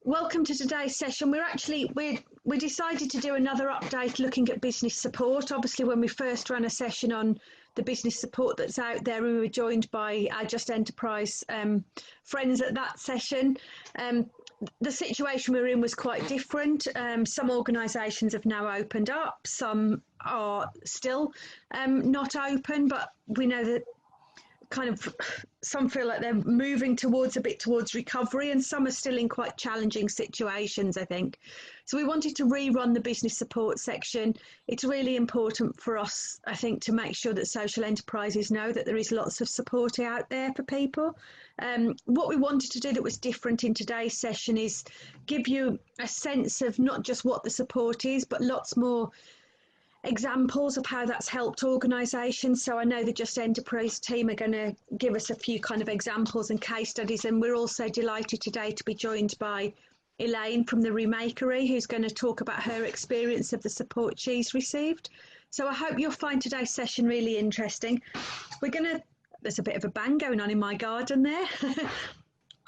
welcome to today's session. We decided to do another update looking at business support. Obviously, when we first ran a session on the business support that's out there, we were joined by our Just Enterprise friends at that session. The situation we're in was quite different. Some organisations have now opened up, some are still not open, but we know that some feel like they're moving towards recovery, and some are still in quite challenging situations, I think. So we wanted to rerun the business support section. It's really important for us, I think, to make sure that social enterprises know that there is lots of support out there for people. What we wanted to do that was different in today's session is give you a sense of not just what the support is, but lots more examples of how that's helped organisations. So I know the Just Enterprise team are going to give us a few kind of examples and case studies, and we're also delighted today to be joined by Elaine from the Remakery, who's going to talk about her experience of the support she's received. So I hope you'll find today's session really interesting. There's a bit of a bang going on in my garden there.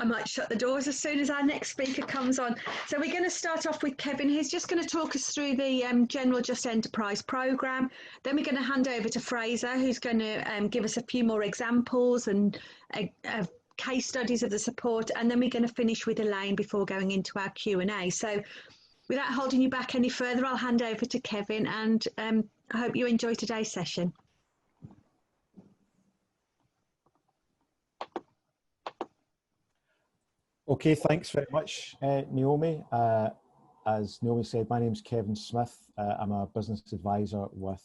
I might shut the doors as soon as our next speaker comes on. So we're going to start off with Kevin. He's just going to talk us through the general Just Enterprise programme. Then we're going to hand over to Fraser, who's going to give us a few more examples and case studies of the support. And then we're going to finish with Elaine before going into our Q&A. So without holding you back any further, I'll hand over to Kevin, and I hope you enjoy today's session. Okay, thanks very much, Naomi. As Naomi said, my name's Kevin Smith. I'm a business advisor with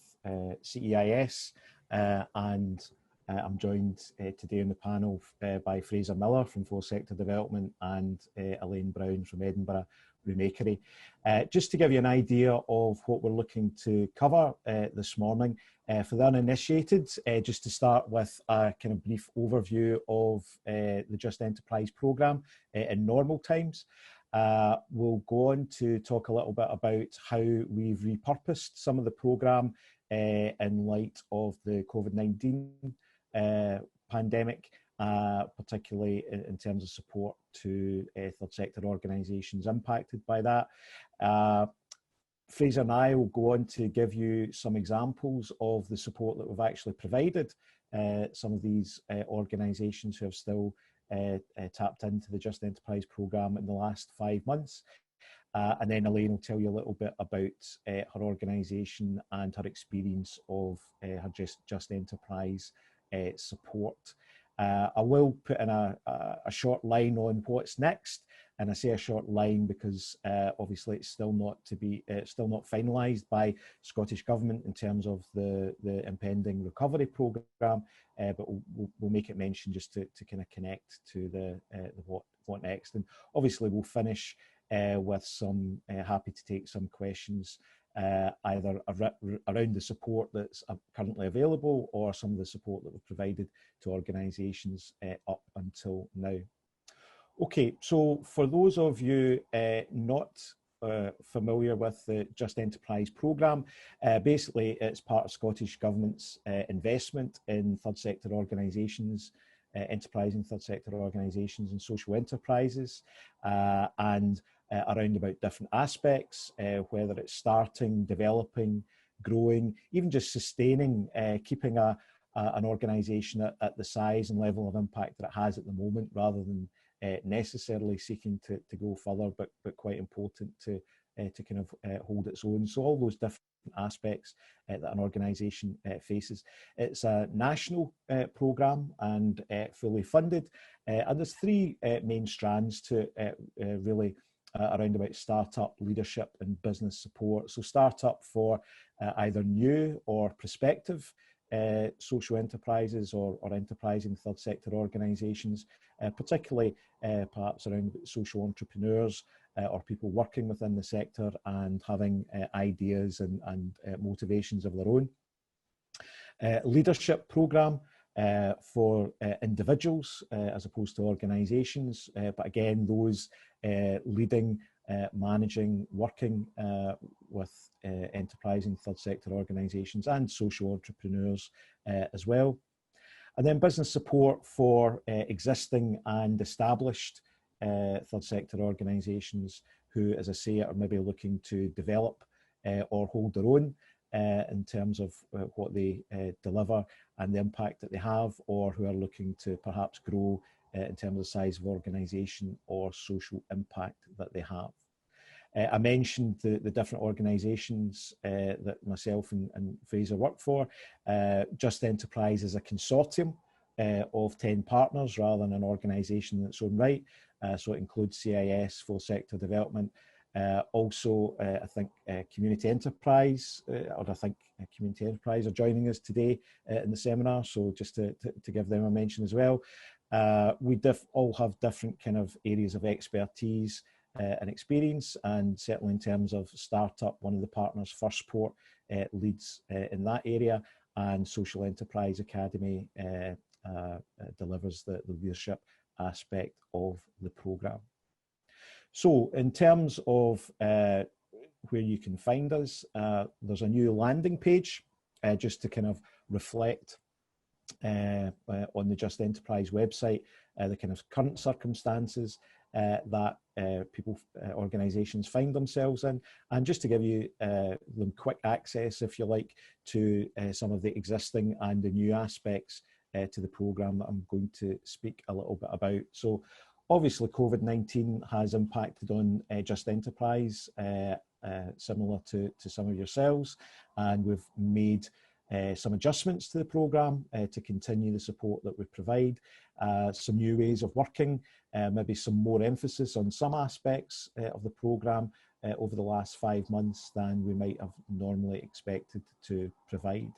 CEIS, and I'm joined today on the panel by Fraser Millar from Full Sector Development and Elaine Brown from Edinburgh Remakery. Just to give you an idea of what we're looking to cover this morning, for the uninitiated, just to start with a kind of brief overview of the Just Enterprise programme in normal times. We'll go on to talk a little bit about how we've repurposed some of the programme in light of the COVID-19 pandemic, particularly in terms of support to third sector organisations impacted by that. Fraser and I will go on to give you some examples of the support that we've actually provided some of these organisations who have still tapped into the Just Enterprise programme in the last 5 months. And then Elaine will tell you a little bit about her organisation and her experience of her Just Enterprise support. I will put in a short line on what's next, and I say a short line because obviously it's still not finalised by Scottish Government in terms of the impending recovery programme, but we'll make it mention just to kind of connect to the what next. And obviously we'll finish with some happy to take some questions either around the support that's currently available or some of the support that we've provided to organisations up until now. Okay, so for those of you not familiar with the Just Enterprise programme, basically it's part of Scottish Government's investment in third sector organisations, enterprising third sector organisations and social enterprises, and around about different aspects, whether it's starting, developing, growing, even just sustaining, keeping an organisation at the size and level of impact that it has at the moment, rather than necessarily seeking to go further, but quite important to kind of hold its own. So all those different aspects that an organisation faces. It's a national programme and fully funded, and there's three main strands to really around about startup, leadership and business support. So startup for either new or prospective social enterprises or enterprising third sector organisations, particularly perhaps around social entrepreneurs or people working within the sector and having ideas and motivations of their own. Leadership programme for individuals as opposed to organisations, but again those leading, managing, working with enterprising third sector organisations and social entrepreneurs as well. And then business support for existing and established third sector organisations who, as I say, are maybe looking to develop or hold their own in terms of what they deliver and the impact that they have, or who are looking to perhaps grow in terms of the size of organisation or social impact that they have. I mentioned the different organisations that myself and Fraser work for. Just Enterprise is a consortium of 10 partners rather than an organisation in its own right. So it includes CEIS, full sector development. Also, I think Community Enterprise, or I think Community Enterprise are joining us today in the seminar. So just to give them a mention as well. We all have different kind of areas of expertise and experience, and certainly in terms of startup, one of the partners, Firstport, leads in that area, and Social Enterprise Academy delivers the leadership aspect of the programme. So in terms of where you can find us, there's a new landing page just to kind of reflect on the Just Enterprise website the kind of current circumstances that people, organisations find themselves in, and just to give you them quick access, if you like, to some of the existing and the new aspects to the programme that I'm going to speak a little bit about. So obviously COVID-19 has impacted on Just Enterprise, similar to some of yourselves, and we've made some adjustments to the programme to continue the support that we provide, some new ways of working, maybe some more emphasis on some aspects of the programme over the last 5 months than we might have normally expected to provide.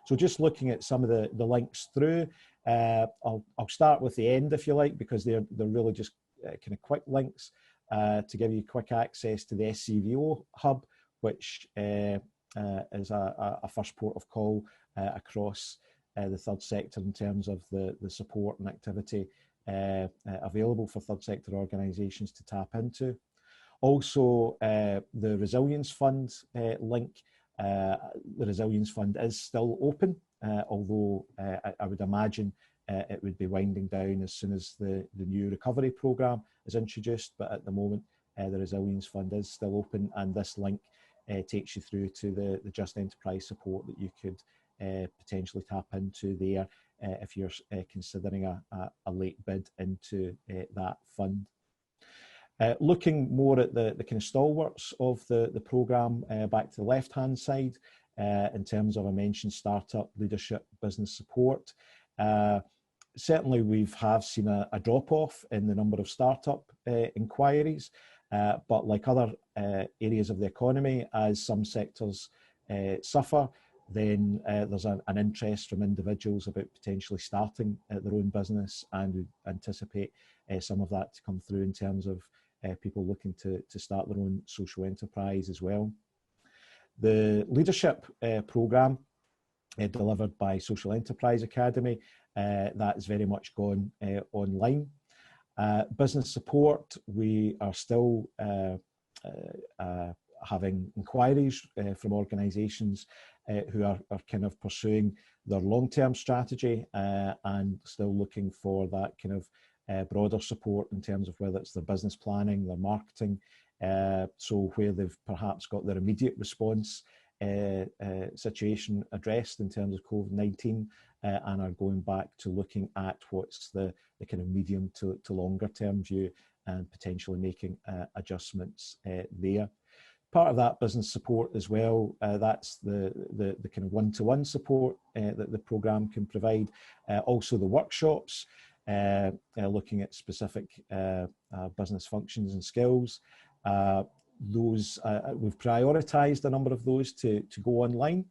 So just looking at some of the links through, I'll start with the end, if you like, because they're really just kind of quick links to give you quick access to the SCVO hub, which is a first port of call across the third sector in terms of the support and activity available for third sector organisations to tap into. Also, the Resilience Fund link. The Resilience Fund is still open, although I would imagine it would be winding down as soon as the new recovery programme is introduced. But at the moment, the Resilience Fund is still open, and this link takes you through to the Just Enterprise support that you could potentially tap into there if you're considering a late bid into that fund. Looking more at the kind of stalwarts of the programme, back to the left-hand side, in terms of, I mentioned, startup, leadership, business support. Certainly we have seen a drop-off in the number of startup inquiries, but like other areas of the economy, as some sectors suffer, then there's an interest from individuals about potentially starting their own business, and we anticipate some of that to come through in terms of people looking to start their own social enterprise as well. The leadership programme delivered by Social Enterprise Academy, that is very much gone online. Business support, we are still having inquiries from organisations who are kind of pursuing their long-term strategy and still looking for that kind of broader support in terms of whether it's their business planning, their marketing, so where they've perhaps got their immediate response situation addressed in terms of COVID-19 and are going back to looking at what's the kind of medium to longer term view and potentially making adjustments there. Part of that business support as well, that's the kind of one-to-one support that the programme can provide. Also the workshops, looking at specific business functions and skills. Those we've prioritised a number of those to go online.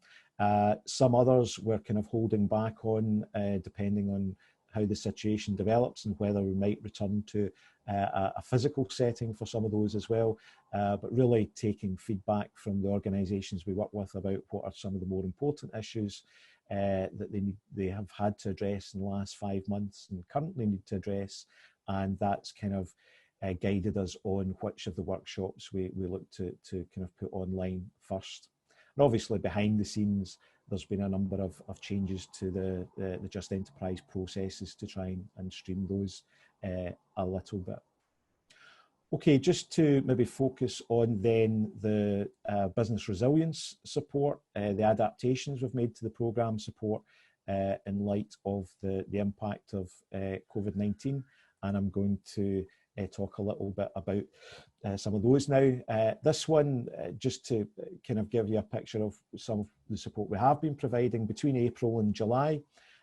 Some others we're kind of holding back on, depending on how the situation develops and whether we might return to a physical setting for some of those as well. But really taking feedback from the organisations we work with about what are some of the more important issues that they have had to address in the last 5 months and currently need to address, and that's kind of guided us on which of the workshops we look to kind of put online first. And obviously behind the scenes, there's been a number of changes to the Just Enterprise processes to try and stream those a little bit. Okay, just to maybe focus on then the business resilience support, the adaptations we've made to the programme support in light of the impact of COVID-19. And I'm going to talk a little bit about some of those now. This one, just to kind of give you a picture of some of the support we have been providing between April and July.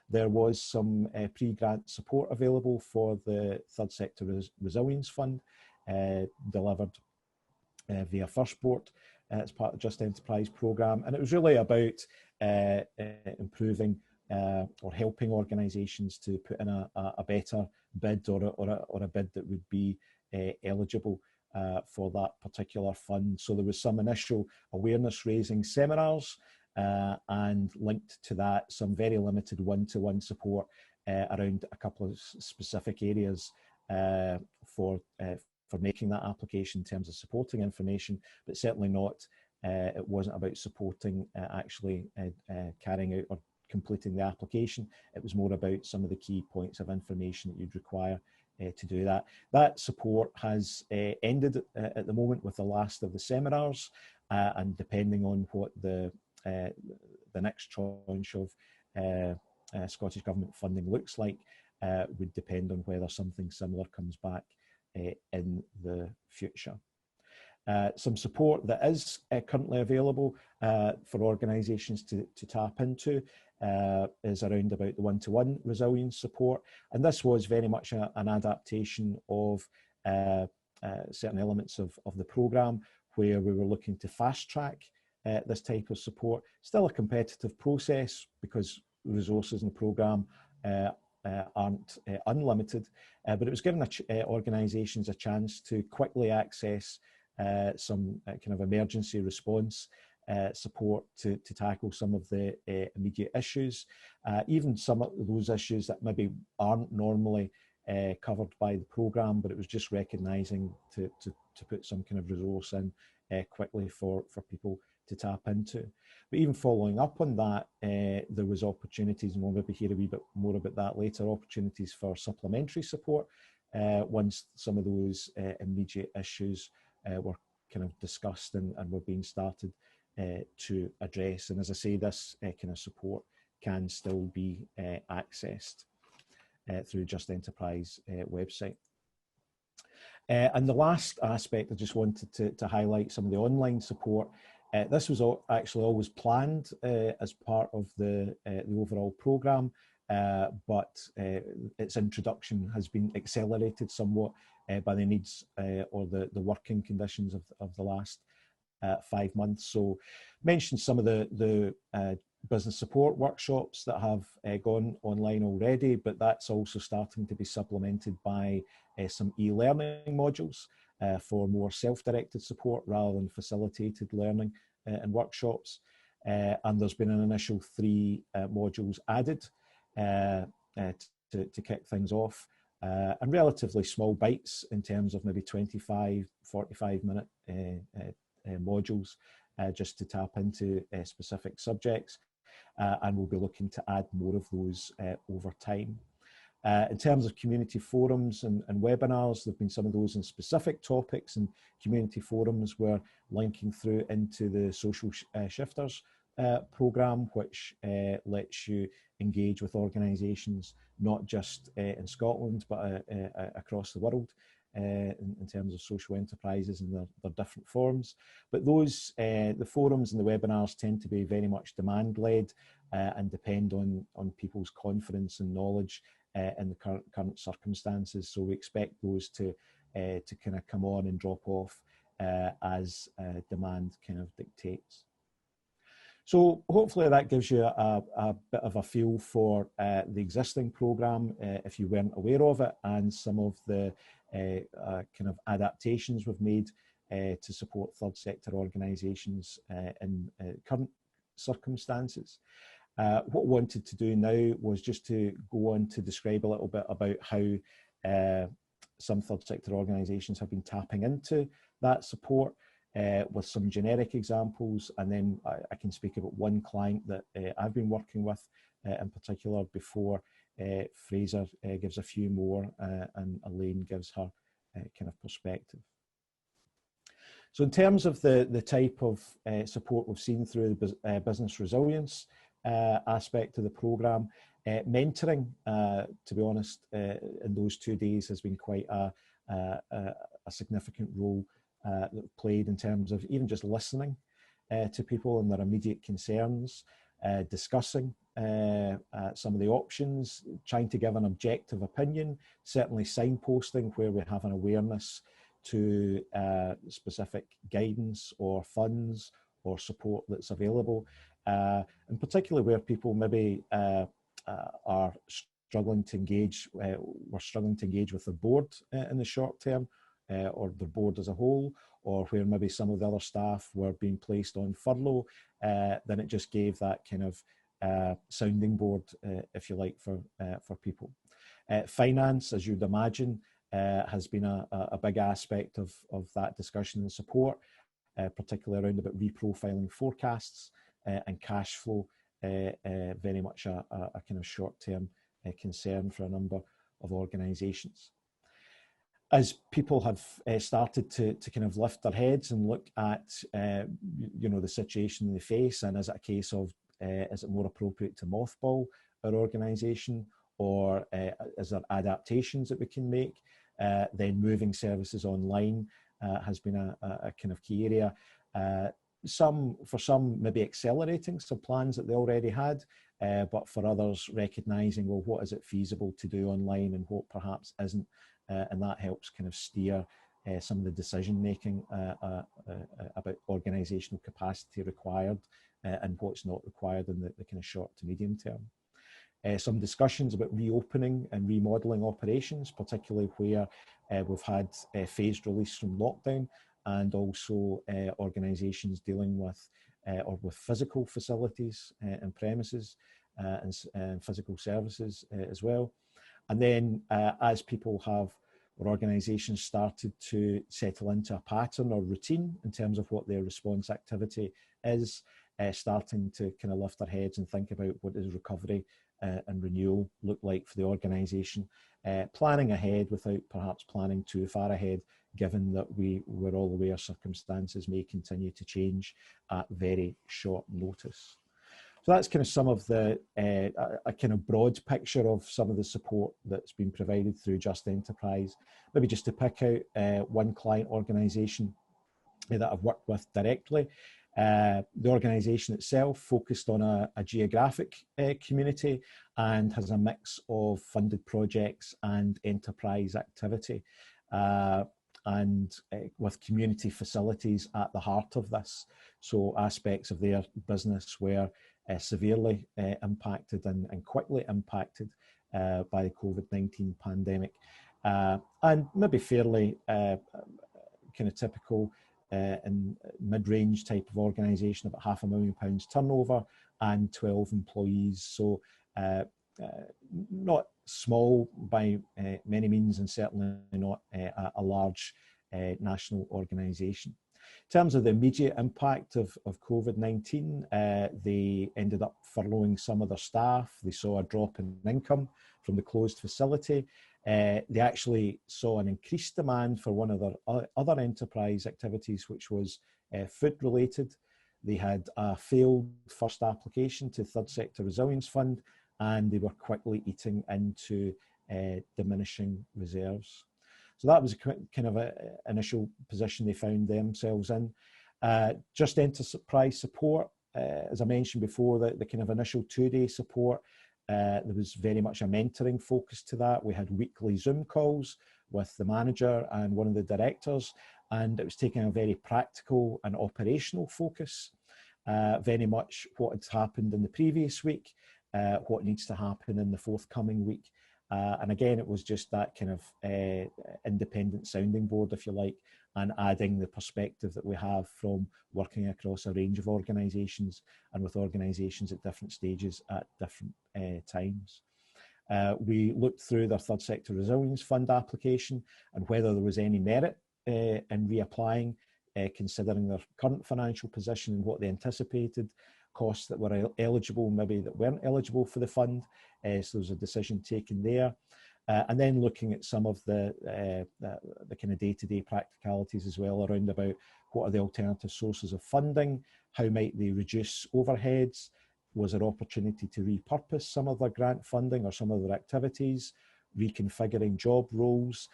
There was some pre-grant support available for the Third Sector Resilience Fund, delivered via Firstport as part of the Just Enterprise programme. And it was really about improving or helping organisations to put in a better bid or a bid that would be eligible for that particular fund. So there was some initial awareness raising seminars and linked to that some very limited one-to-one support around a couple of specific areas for making that application in terms of supporting information, but certainly not, it wasn't about supporting actually carrying out or completing the application. It was more about some of the key points of information that you'd require to do that. That support has ended at the moment with the last of the seminars, and depending on what the next tranche of Scottish Government funding looks like, would depend on whether something similar comes back in the future. Some support that is currently available for organisations to tap into is around about the one-to-one resilience support. And this was very much an adaptation of certain elements of the programme, where we were looking to fast track this type of support. Still a competitive process because resources in the programme aren't unlimited, but it was giving organisations a chance to quickly access some kind of emergency response support to tackle some of the immediate issues, even some of those issues that maybe aren't normally covered by the programme, but it was just recognising to put some kind of resource in quickly for people to tap into. But even following up on that, there was opportunities, and we'll maybe hear a wee bit more about that later, opportunities for supplementary support once some of those immediate issues were kind of discussed and were being started to address. And as I say, this kind of support can still be accessed through Just Enterprise website. And the last aspect, I just wanted to highlight some of the online support. This was actually always planned as part of the overall programme, but its introduction has been accelerated somewhat by the needs or the working conditions of the last 5 months. So mentioned some of the business support workshops that have gone online already, but that's also starting to be supplemented by some e-learning modules for more self-directed support rather than facilitated learning and workshops. And there's been an initial 3 modules added to kick things off, and relatively small bites in terms of maybe 25, 45-minute modules just to tap into specific subjects. And we'll be looking to add more of those over time. In terms of community forums and webinars, there have been some of those in specific topics, and community forums we're linking through into the Social Shifters programme, which lets you engage with organisations not just in Scotland but across the world in terms of social enterprises and their different forms. But those, the forums and the webinars tend to be very much demand-led and depend on people's confidence and knowledge in the current circumstances. So we expect those to kind of come on and drop off as demand kind of dictates. So hopefully that gives you a bit of a feel for the existing programme, if you weren't aware of it, and some of the kind of adaptations we've made to support third sector organisations in current circumstances. What we wanted to do now was just to go on to describe a little bit about how some third sector organisations have been tapping into that support with some generic examples, and then I can speak about one client that I've been working with in particular before Fraser gives a few more and Elaine gives her kind of perspective. So in terms of the type of support we've seen through the business resilience aspect of the programme, mentoring, to be honest, in those 2 days has been quite a significant role that played in terms of even just listening to people and their immediate concerns, discussing some of the options, trying to give an objective opinion, certainly signposting where we have an awareness to specific guidance or funds or support that's available, and particularly where people maybe are struggling to engage, were struggling to engage with the board in the short term, or the board as a whole, or where maybe some of the other staff were being placed on furlough, then it just gave that kind of sounding board, if you like, for people. Finance, as you'd imagine, has been a big aspect of that discussion and support, particularly around about reprofiling forecasts and cash flow, very much a kind of short-term concern for a number of organisations. As people have started to kind of lift their heads and look at the situation they face, and is it a case of is it more appropriate to mothball our organisation, or is there adaptations that we can make? Then moving services online has been a kind of key area. For some maybe accelerating some plans that they already had, but for others recognising, well, what is it feasible to do online and what perhaps isn't, and that helps kind of steer some of the decision making about organisational capacity required and what's not required in the kind of short to medium term. Some discussions about reopening and remodelling operations, particularly where we've had phased release from lockdown, and also organisations dealing with or with physical facilities and premises and physical services as well. And then as people have, or organisations started to settle into a pattern or routine in terms of what their response activity is, starting to kind of lift their heads and think about what does recovery and renewal look like for the organisation, planning ahead without perhaps planning too far ahead, given that we're all aware circumstances may continue to change at very short notice. So that's kind of some of the, a kind of broad picture of some of the support that's been provided through Just Enterprise. Maybe just to pick out one client organisation that I've worked with directly. The organisation itself focused on a geographic community and has a mix of funded projects and enterprise activity. And with community facilities at the heart of this. So aspects of their business were severely impacted and quickly impacted by the COVID-19 pandemic. And maybe fairly kind of typical in mid-range type of organisation, about £500,000 turnover and 12 employees. So not small by many means, and certainly not a large national organisation. In terms of the immediate impact of COVID-19, they ended up furloughing some of their staff. They saw a drop in income from the closed facility. They actually saw an increased demand for one of their other enterprise activities, which was food related. They had a failed first application to Third Sector Resilience Fund, and they were quickly eating into diminishing reserves. So that was kind of an initial position they found themselves in. Just enterprise support, as I mentioned before, the kind of initial 2-day support, there was very much a mentoring focus to that. We had weekly Zoom calls with the manager and one of the directors, and it was taking a very practical and operational focus, very much what had happened in the previous week, what needs to happen in the forthcoming week. And again, it was just that kind of independent sounding board, if you like, and adding the perspective that we have from working across a range of organisations and with organisations at different stages at different times. We looked through their Third Sector Resilience Fund application and whether there was any merit in reapplying, considering their current financial position and what they anticipated, costs that were eligible, maybe that weren't eligible for the fund. So there was a decision taken there. and then looking at some of the kind of day-to-day practicalities as well around about what are the alternative sources of funding, how might they reduce overheads, was there opportunity to repurpose some of their grant funding or some of their activities, reconfiguring job roles,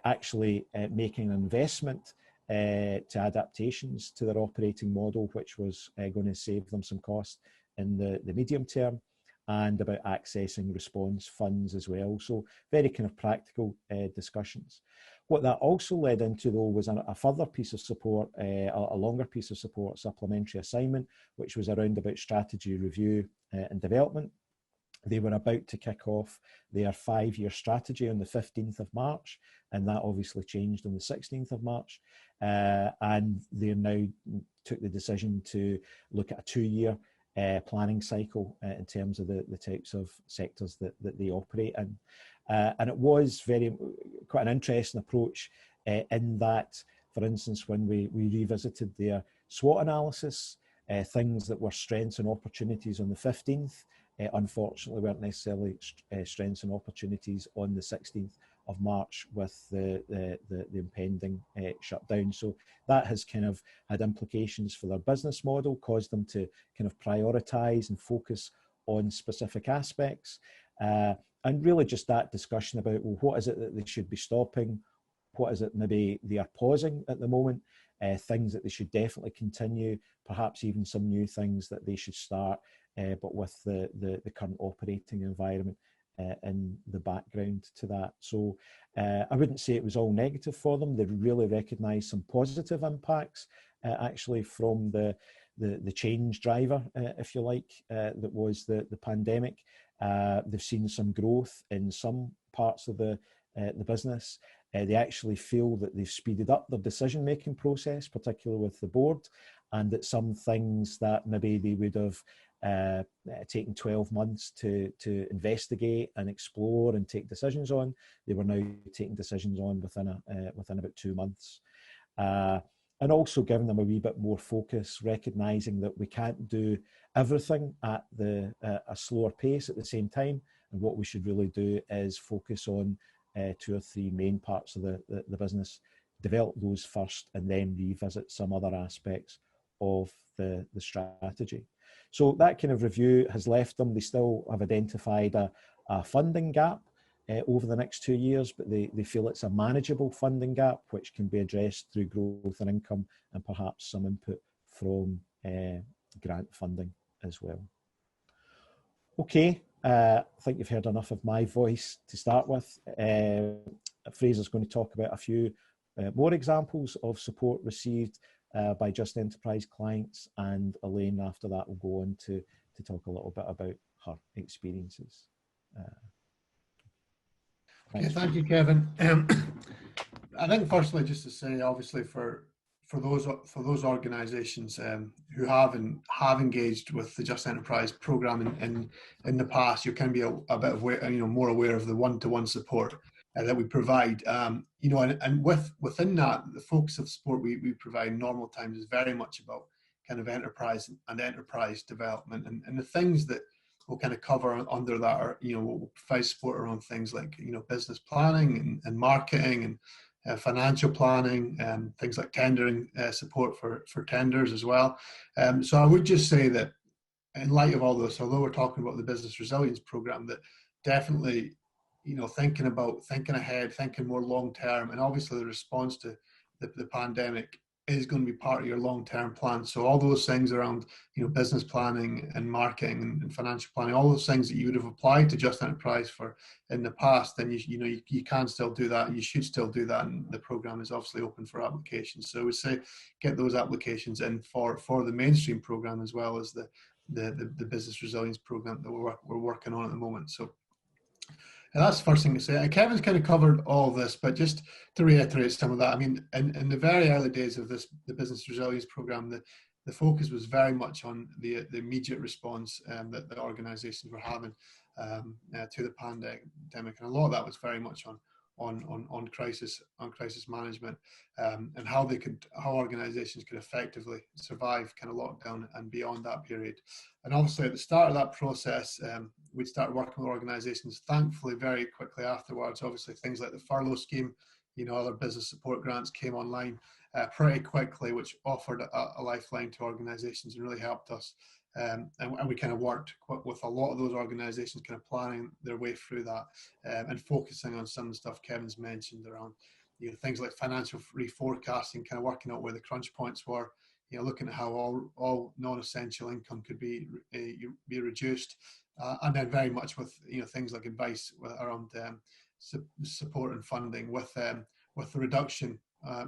actually making an investment to adaptations to their operating model, which was going to save them some cost in the medium term, and about accessing response funds as well. So very kind of practical discussions. What that also led into, though, was a further piece of support, a longer piece of support, supplementary assignment, which was around about strategy review and development. They were about to kick off their 5-year strategy on the 15th of March, and that obviously changed on the 16th of March. And they now took the decision to look at a 2-year planning cycle in terms of the types of sectors that they operate in. And it was quite an interesting approach in that, for instance, when we revisited their SWOT analysis, things that were strengths and opportunities on the 15th, unfortunately weren't necessarily strengths and opportunities on the 16th of March with the impending shutdown. So that has kind of had implications for their business model, caused them to kind of prioritise and focus on specific aspects. And really just that discussion about, well, what is it that they should be stopping? What is it maybe they are pausing at the moment? Things that they should definitely continue, perhaps even some new things that they should start, but with the current operating environment in the background to that. So I wouldn't say it was all negative for them. They really recognised some positive impacts actually from the change driver, if you like, that was the pandemic. They've seen some growth in some parts of the business. They actually feel that they've speeded up their decision-making process, particularly with the board, and that some things that maybe they would have taken 12 months to investigate and explore and take decisions on, they were now taking decisions on within about 2 months. And also giving them a wee bit more focus, recognising that we can't do everything at a slower pace at the same time, and what we should really do is focus on 2 or 3 main parts of the business, develop those first, and then revisit some other aspects of the strategy. So that kind of review has left them. They still have identified a funding gap over the next 2 years, but they feel it's a manageable funding gap which can be addressed through growth and income and perhaps some input from grant funding as well. Okay, I think you've heard enough of my voice to start with. Fraser's going to talk about a few more examples of support received by Just Enterprise clients, and Elaine after that will go on to talk a little bit about her experiences. Okay, thank you, Kevin. I think firstly, just to say, obviously, for those organisations who have engaged with the Just Enterprise programme in the past, you can be a bit aware, more aware of the one-to-one support that we provide. And within that, the focus of support we provide in normal times is very much about kind of enterprise and enterprise development, and the things that we'll kind of cover under that are, we'll provide support around things like, business planning and marketing and financial planning, things like tendering support for tenders as well. So I would just say that in light of all this, although we're talking about the business resilience program, that definitely, thinking ahead, thinking more long term, and obviously the response to the pandemic is going to be part of your long-term plan. So all those things around, business planning and marketing and financial planning, all those things that you would have applied to Just Enterprise for in the past, then you can still do that, and you should still do that. And the program is obviously open for applications. So I would say get those applications in for the mainstream program as well as the business resilience program that we're working on at the moment. So. And that's the first thing to say. Kevin's kind of covered all of this, but just to reiterate some of that, I mean, in the very early days of the business resilience program, the focus was very much on the immediate response that the organisations were having to the pandemic, and a lot of that was very much on on crisis management, and how organisations could effectively survive kind of lockdown and beyond that period. And obviously at the start of that process, we'd start working with organisations. Thankfully, very quickly afterwards, obviously things like the furlough scheme, other business support grants came online pretty quickly, which offered a lifeline to organisations and really helped us. And we kind of worked with a lot of those organisations, kind of planning their way through that, and focusing on some of the stuff Kevin's mentioned around, things like financial reforecasting, kind of working out where the crunch points were, looking at how all non-essential income could be reduced, and then very much with things like advice around support and funding with the reduction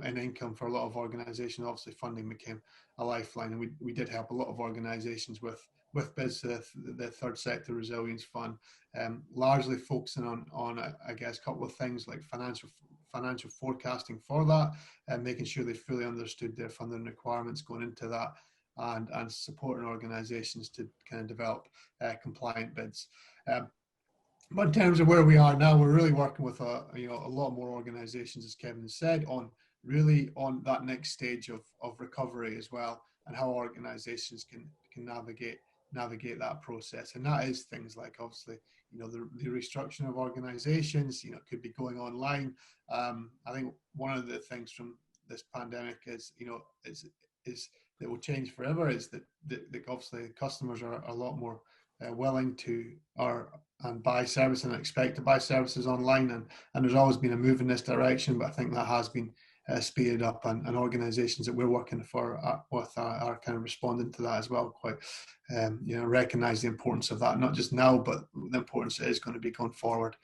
in income for a lot of organisations. Obviously, funding became a lifeline, and we did help a lot of organisations with BIS, the Third Sector Resilience Fund, largely focusing on I guess a couple of things like financial forecasting for that, and making sure they fully understood their funding requirements going into that, and supporting organisations to kind of develop compliant bids. But in terms of where we are now, we're really working with a lot more organisations, as Kevin said, on that next stage of recovery as well, and how organisations can navigate that process. And that is things like, obviously, the restructuring of organisations. It could be going online. I think one of the things from this pandemic is that will change forever is that obviously customers are a lot more willing to buy services and expect to buy services online, and there's always been a move in this direction, but I think that has been speeded up, and organisations that we're working with are kind of responding to that as well, quite recognise the importance of that, not just now, but the importance it is going to be going forward.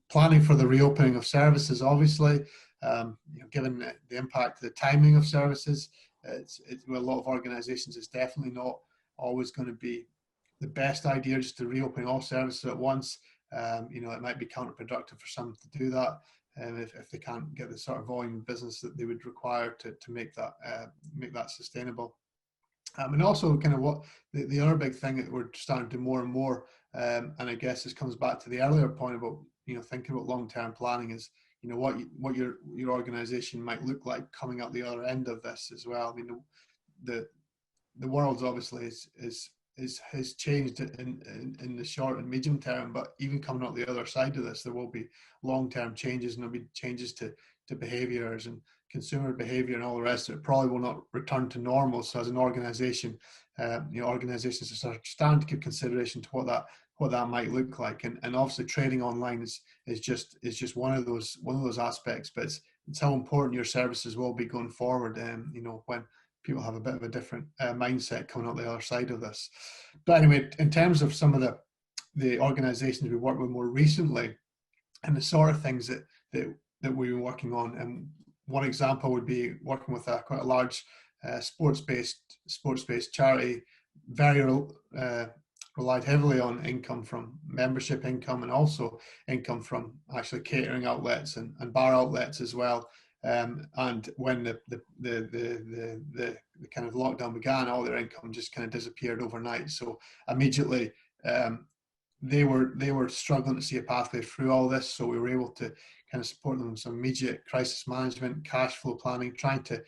Planning for the reopening of services, obviously, given the impact, the timing of services, it's with a lot of organisations, it's definitely not always going to be the best idea just to reopen all services at once. It might be counterproductive for some to do that, if they can't get the sort of volume of business that they would require to make that sustainable. And also kind of what the other big thing that we're starting to do more and more, and I guess this comes back to the earlier point about thinking about long-term planning, is what your organisation might look like coming out the other end of this as well. I mean, the world's obviously has changed in the short and medium term, but even coming out the other side of this, there will be long-term changes, and there'll be changes to behaviours and consumer behaviour and all the rest of it. Probably will not return to normal. So as an organisation, organisations are starting to give consideration to what that might look like, and obviously trading online is just one of those aspects, but it's how important your services will be going forward. When people have a bit of a different mindset coming out the other side of this. But anyway, in terms of some of the organisations we worked with more recently, and the sort of things that we've been working on, and one example would be working with quite a large sports-based charity, very relied heavily on income from membership income, and also income from actually catering outlets and bar outlets as well. And when the kind of lockdown began, all their income just kind of disappeared overnight. So immediately they were struggling to see a pathway through all this. So we were able to kind of support them with some immediate crisis management, cash flow planning, trying to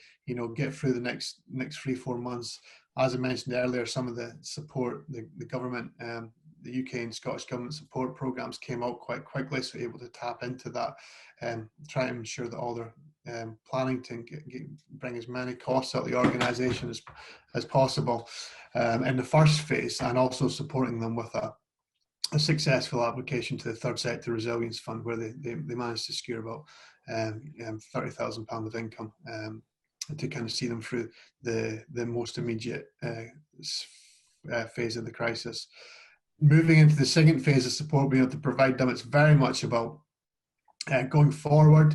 get through the next 3-4 months. As I mentioned earlier, some of the support, the government, the UK and Scottish government support programs came out quite quickly, so able to tap into that and try to ensure that all their planning to bring as many costs out of the organisation as possible in the first phase, and also supporting them with a successful application to the Third Sector Resilience Fund, where they managed to secure about £30,000 of income to kind of see them through the most immediate phase of the crisis. Moving into the second phase of support, being able to provide them, it's very much about going forward.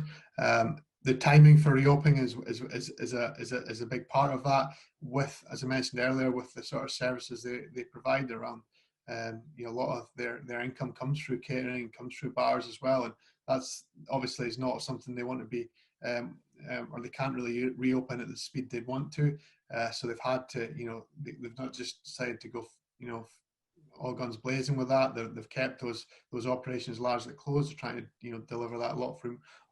The timing for reopening is a big part of that. With, as I mentioned earlier, with the sort of services they provide around, a lot of their income comes through catering, comes through bars as well, and that's obviously is not something they want to be, or they can't really reopen at the speed they'd want to. So they've had to, they've not just decided to go, all guns blazing with that. They've kept those operations largely closed. They're trying to deliver that a lot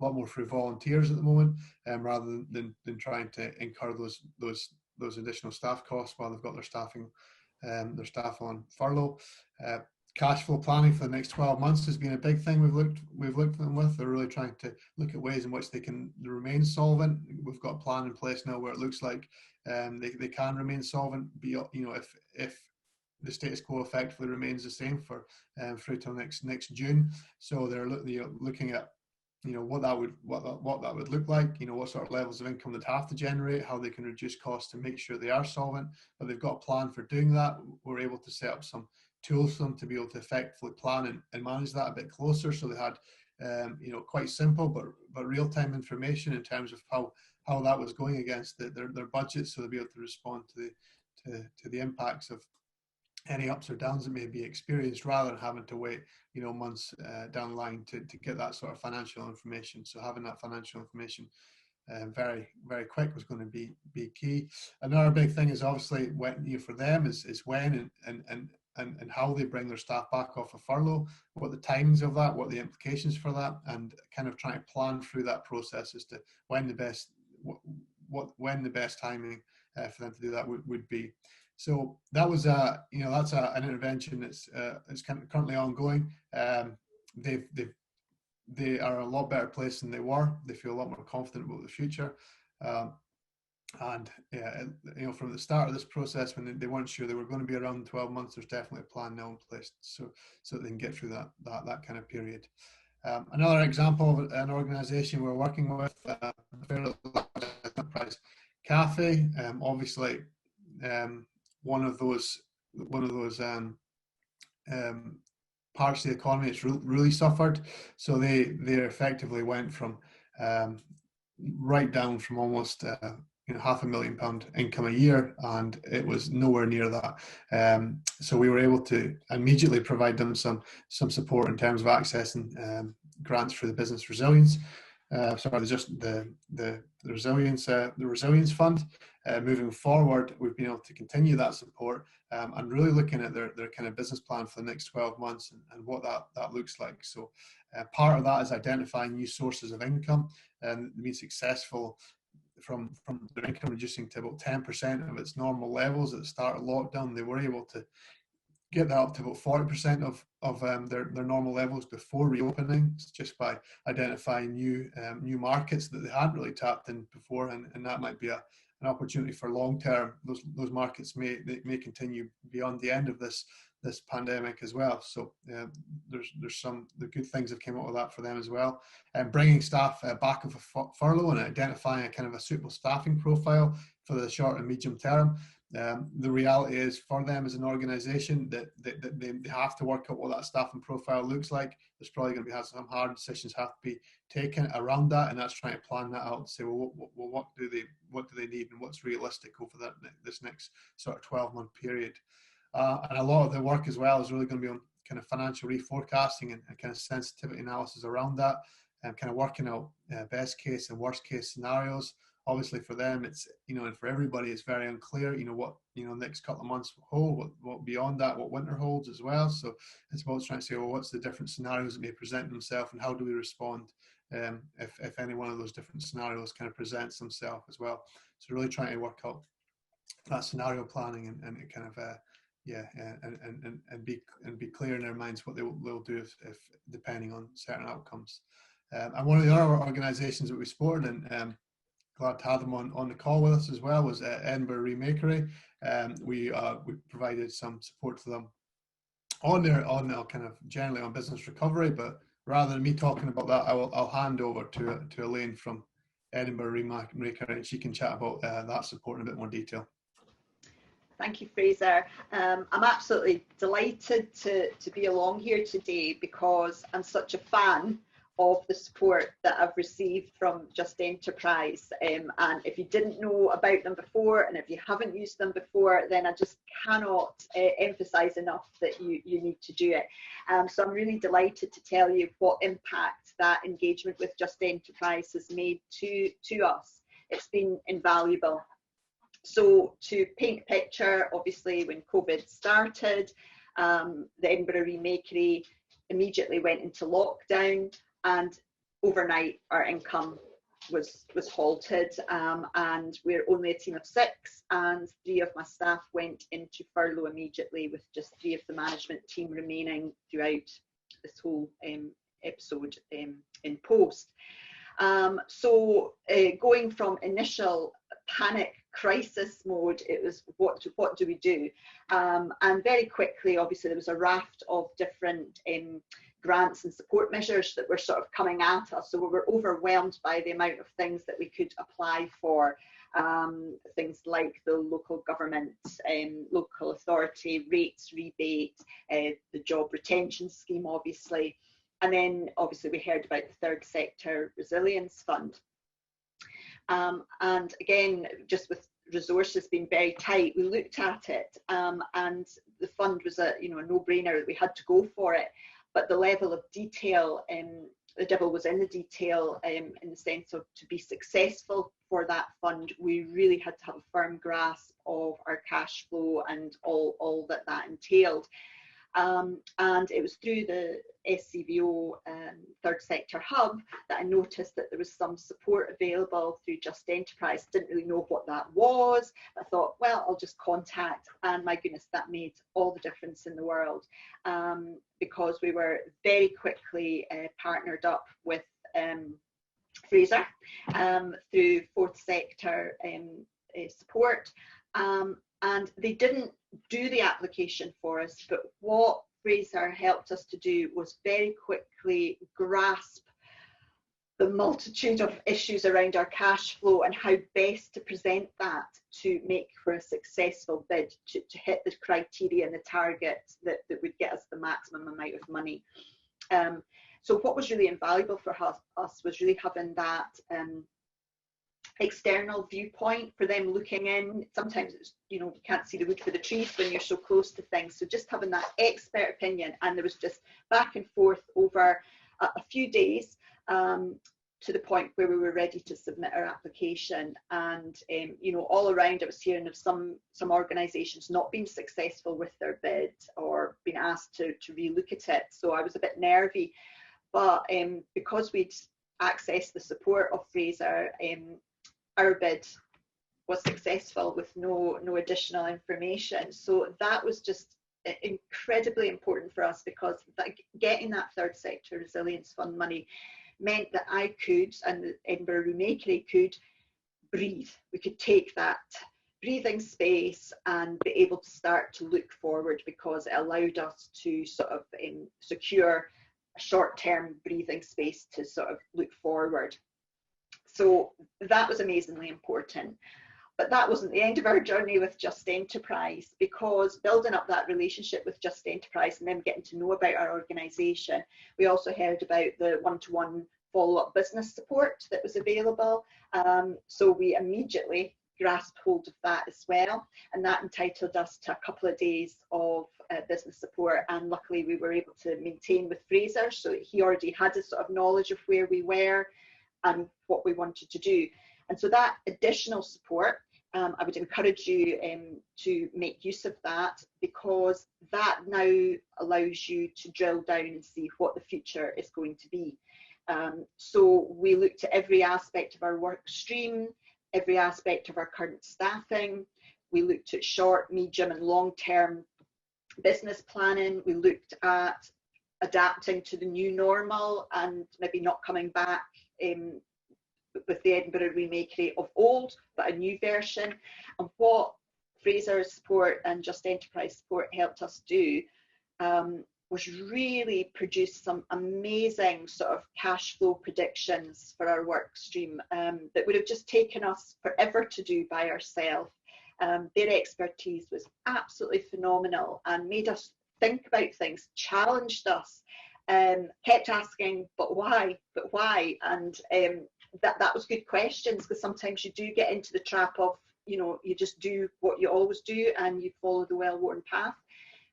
more through volunteers at the moment, rather than trying to incur those additional staff costs while they've got their staff on furlough. Cash flow planning for the next 12 months has been a big thing we've looked at them with. They're really trying to look at ways in which they can remain solvent. We've got a plan in place now where it looks like they can remain solvent. If the status quo effectively remains the same for through till next June. So they're looking at what that would look like, what sort of levels of income they'd have to generate, how they can reduce costs to make sure they are solvent. But they've got a plan for doing that. We're able to set up some tools for them to be able to effectively plan and manage that a bit closer. So they had quite simple but real-time information in terms of how that was going against their budget, so they'll be able to respond to the impacts of any ups or downs that may be experienced, rather than having to wait months down the line to get that sort of financial information. So having that financial information very, very quick was going to be key. Another big thing is obviously for them is when and how they bring their staff back off of furlough, what the timings of that, what the implications for that, and kind of trying to plan through that process as to when the best timing for them to do that would be. So that was that's an intervention that's currently ongoing. They are a lot better place than they were. They feel a lot more confident about the future. And from the start of this process, when they weren't sure they were going to be around 12 months, there's definitely a plan now in place so that they can get through that kind of period. Another example of an organisation we're working with, fairly large enterprise cafe, obviously one of those parts of the economy that's really suffered. So they effectively went from right down from almost £500,000 income a year, and it was nowhere near that. So we were able to immediately provide them some support in terms of accessing grants for the business resilience. The resilience fund. Moving forward, we've been able to continue that support and really looking at their kind of business plan for the next 12 months and what that looks like. So part of that is identifying new sources of income, and being successful from their income reducing to about 10% of its normal levels at the start of lockdown. They were able to get that up to about 40% of their normal levels before reopening, just by identifying new markets that they hadn't really tapped in before, and that might be an opportunity for long term. Those markets may continue beyond the end of this pandemic as well. So there's the good things that came out of that for them as well. And bringing staff back off of furlough and identifying a kind of a suitable staffing profile for the short and medium term. The reality is for them as an organisation that they have to work out what that staffing profile looks like. There's probably going to be some hard decisions have to be taken around that, and that's trying to plan that out and say, well, what do they need and what's realistic over this next sort of 12-month period. And a lot of the work as well is really going to be on kind of financial reforecasting and kind of sensitivity analysis around that, and kind of working out best case and worst case scenarios. Obviously for them, it's, and for everybody, it's very unclear, what, next couple of months will hold, what beyond that, what winter holds as well. So it's about trying to say, well, what's the different scenarios that may present themselves and how do we respond if any one of those different scenarios kind of presents themselves as well. So really trying to work out that scenario planning and kind of, and be clear in their minds what they'll do if depending on certain outcomes. And one of the other organisations that we supported, and glad to have them on the call with us as well, was Edinburgh Remakery. We provided some support to them on kind of generally on business recovery, but rather than me talking about that, I'll hand over to Elaine from Edinburgh Remakery, and she can chat about that support in a bit more detail. Thank you, Fraser. I'm absolutely delighted to be along here today because I'm such a fan of the support that I've received from Just Enterprise. And if you didn't know about them before, and if you haven't used them before, then I just cannot emphasize enough that you need to do it. So I'm really delighted to tell you what impact that engagement with Just Enterprise has made to us. It's been invaluable. So to paint a picture, obviously when COVID started, the Edinburgh Remakery immediately went into lockdown, and overnight our income was halted, and we're only a team of 6, and 3 of my staff went into furlough immediately, with just 3 of the management team remaining throughout this whole episode in post. So going from initial panic crisis mode, it was what do we do, and very quickly, obviously, there was a raft of different grants and support measures that were sort of coming at us, so we were overwhelmed by the amount of things that we could apply for, things like the local government, local authority rates rebate, the job retention scheme, obviously, and then obviously we heard about the third sector resilience fund. And again, just with resources being very tight, we looked at it, and the fund was a no-brainer that we had to go for it. But the level of detail, the devil was in the detail, in the sense of, to be successful for that fund, we really had to have a firm grasp of our cash flow and all that entailed. And it was through the SCVO Third Sector Hub that I noticed that there was some support available through Just Enterprise. Didn't really know what that was. I thought, well, I'll just contact, and my goodness, that made all the difference in the world, because we were very quickly partnered up with Fraser through Fourth Sector support, and they didn't do the application for us, but what Fraser helped us to do was very quickly grasp the multitude of issues around our cash flow and how best to present that to make for a successful bid, to hit the criteria and the targets that would get us the maximum amount of money. So what was really invaluable for us was really having that external viewpoint, for them looking in. Sometimes it's, you can't see the wood for the trees when you're so close to things, so just having that expert opinion, and there was just back and forth over a few days, to the point where we were ready to submit our application. And all around I was hearing of some organisations not being successful with their bid or being asked to relook at it, so I was a bit nervy, but because we'd accessed the support of Fraser, our bid was successful with no additional information. So that was just incredibly important for us, because getting that Third Sector Resilience Fund money meant that I could, and the Edinburgh Remakery could, breathe. We could take that breathing space and be able to start to look forward, because it allowed us to sort of secure a short-term breathing space to sort of look forward. So that was amazingly important. But that wasn't the end of our journey with Just Enterprise, because building up that relationship with Just Enterprise and them getting to know about our organisation, we also heard about the one-to-one follow-up business support that was available. So we immediately grasped hold of that as well, and that entitled us to a couple of days of business support, and luckily we were able to maintain with Fraser, so he already had a sort of knowledge of where we were and what we wanted to do. And so that additional support, I would encourage you to make use of that, because that now allows you to drill down and see what the future is going to be. So we looked at every aspect of our work stream, every aspect of our current staffing. We looked at short, medium and long-term business planning. We looked at adapting to the new normal and maybe not coming back with the Edinburgh Remakery of old, but a new version. And what Fraser's support and Just Enterprise support helped us do was really produce some amazing sort of cash flow predictions for our work stream that would have just taken us forever to do by ourselves. Their expertise was absolutely phenomenal and made us think about things, challenged us, kept asking, but why? And that was good questions, because sometimes you do get into the trap of, you just do what you always do and you follow the well-worn path.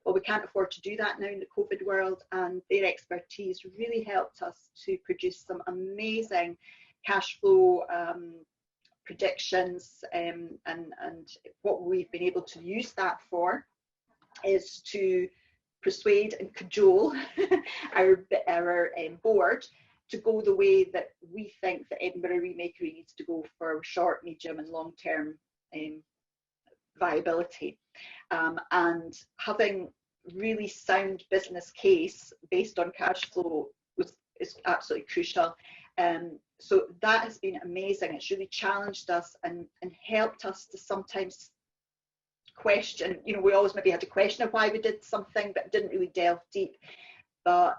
Well, we can't afford to do that now in the COVID world, and their expertise really helped us to produce some amazing cash flow predictions, and what we've been able to use that for is to persuade and cajole our board to go the way that we think that Edinburgh Remakery needs to go for short, medium and long-term viability. And having really sound business case based on cash flow is absolutely crucial. So that has been amazing. It's really challenged us and helped us to sometimes question, you know, we always maybe had a question of why we did something, but didn't really delve deep. But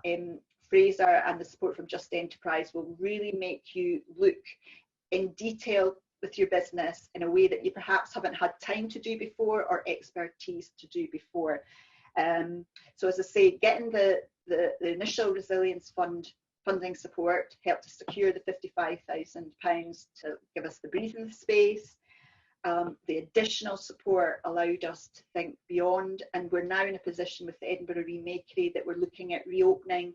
Fraser and the support from Just Enterprise will really make you look in detail with your business in a way that you perhaps haven't had time to do before or expertise to do before. So as I say, getting the initial resilience funding support helped us secure the £55,000 to give us the breathing space. The additional support allowed us to think beyond, and we're now in a position with the Edinburgh Remakery that we're looking at reopening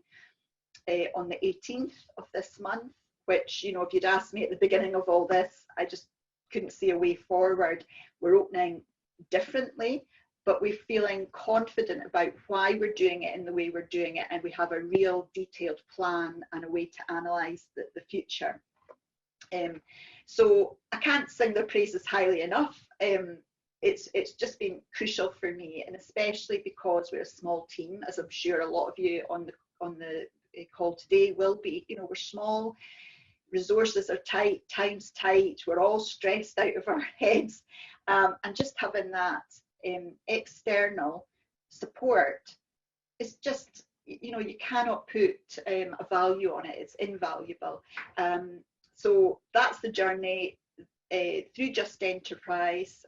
on the 18th of this month, which, you know, if you'd asked me at the beginning of all this, I just couldn't see a way forward. We're opening differently, but we're feeling confident about why we're doing it in the way we're doing it, and we have a real detailed plan and a way to analyse the future. So I can't sing their praises highly enough. It's just been crucial for me, and especially because we're a small team, as I'm sure a lot of you on the call today will be. You know, we're small, resources are tight, time's tight, we're all stressed out of our heads, and just having that external support is just, you know, you cannot put a value on it. It's invaluable. So that's the journey through Just Enterprise.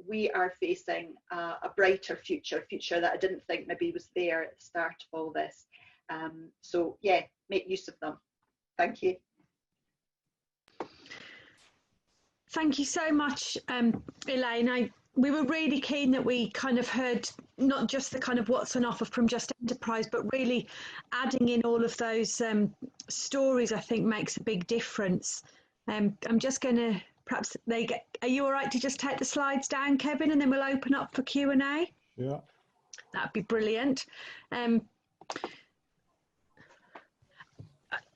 We are facing a brighter future that I didn't think maybe was there at the start of all this. So yeah, make use of them. Thank you. Thank you so much, Elaine. We were really keen that we kind of heard not just the kind of what's on offer from Just Enterprise, but really adding in all of those stories, I think makes a big difference. I'm just going to perhaps are you all right to just take the slides down, Kevin, and then we'll open up for Q&A? Yeah. That'd be brilliant.